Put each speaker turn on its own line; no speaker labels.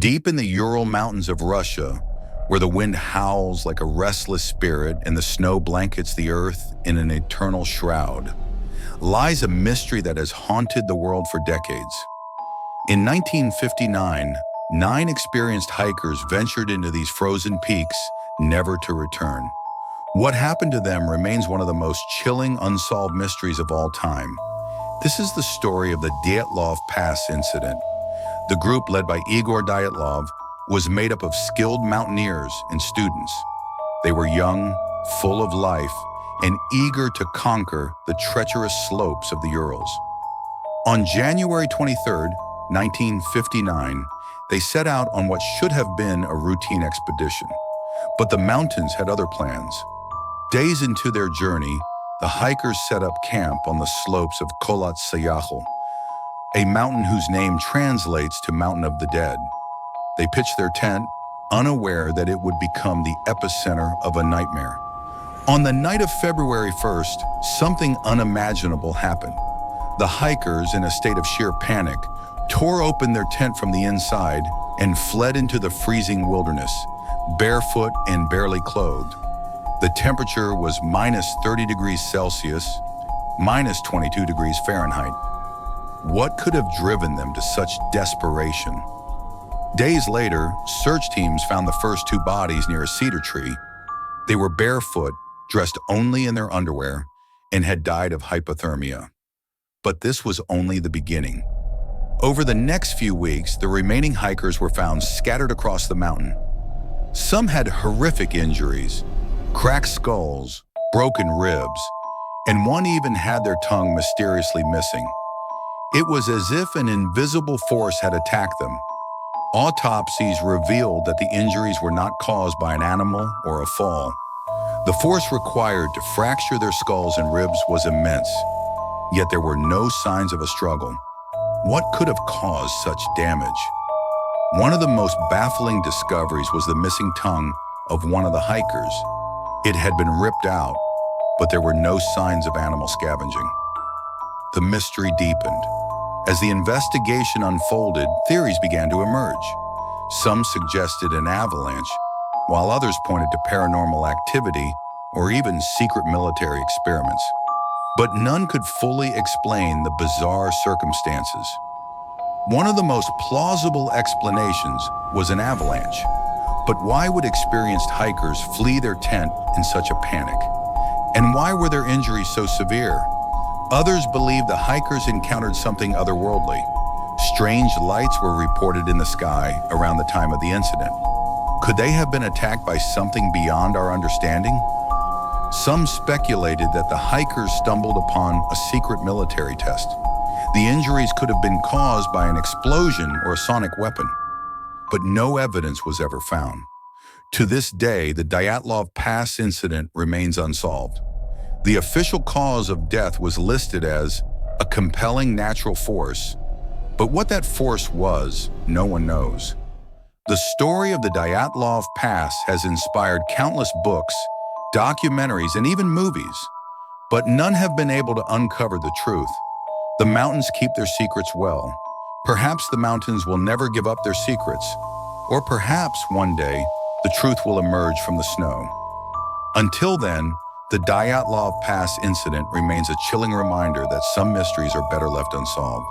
Deep in the Ural Mountains of Russia, where the wind howls like a restless spirit and the snow blankets the earth in an eternal shroud, lies a mystery that has haunted the world for decades. In 1959, 9 experienced hikers ventured into these frozen peaks, never to return. What happened to them remains one of the most chilling, unsolved mysteries of all time. This is the story of the Dyatlov Pass Incident. The group, led by Igor Dyatlov, was made up of skilled mountaineers and students. They were young, full of life, and eager to conquer the treacherous slopes of the Urals. On January 23, 1959, they set out on what should have been a routine expedition. But the mountains had other plans. Days into their journey, the hikers set up camp on the slopes of Kholat Syakhl, a mountain whose name translates to Mountain of the Dead. They pitched their tent, unaware that it would become the epicenter of a nightmare. On the night of February 1st, something unimaginable happened. The hikers, in a state of sheer panic, tore open their tent from the inside and fled into the freezing wilderness, barefoot and barely clothed. The temperature was minus 30 degrees Celsius, minus 22 degrees Fahrenheit. What could have driven them to such desperation? Days later, search teams found the first 2 bodies near a cedar tree. They were barefoot, dressed only in their underwear, and had died of hypothermia. But this was only the beginning. Over the next few weeks, the remaining hikers were found scattered across the mountain. Some had horrific injuries, cracked skulls, broken ribs, and one even had their tongue mysteriously missing. It was as if an invisible force had attacked them. Autopsies revealed that the injuries were not caused by an animal or a fall. The force required to fracture their skulls and ribs was immense, yet there were no signs of a struggle. What could have caused such damage? One of the most baffling discoveries was the missing tongue of one of the hikers. It had been ripped out, but there were no signs of animal scavenging. The mystery deepened. As the investigation unfolded, theories began to emerge. Some suggested an avalanche, while others pointed to paranormal activity or even secret military experiments. But none could fully explain the bizarre circumstances. One of the most plausible explanations was an avalanche. But why would experienced hikers flee their tent in such a panic? And why were their injuries so severe? Others believe the hikers encountered something otherworldly. Strange lights were reported in the sky around the time of the incident. Could they have been attacked by something beyond our understanding? Some speculated that the hikers stumbled upon a secret military test. The injuries could have been caused by an explosion or a sonic weapon, but no evidence was ever found. To this day, the Dyatlov Pass incident remains unsolved. The official cause of death was listed as a compelling natural force, but what that force was, no one knows. The story of the Dyatlov Pass has inspired countless books, documentaries, and even movies, but none have been able to uncover the truth. The mountains keep their secrets well. Perhaps the mountains will never give up their secrets, or perhaps one day the truth will emerge from the snow. Until then, the Dyatlov Pass incident remains a chilling reminder that some mysteries are better left unsolved.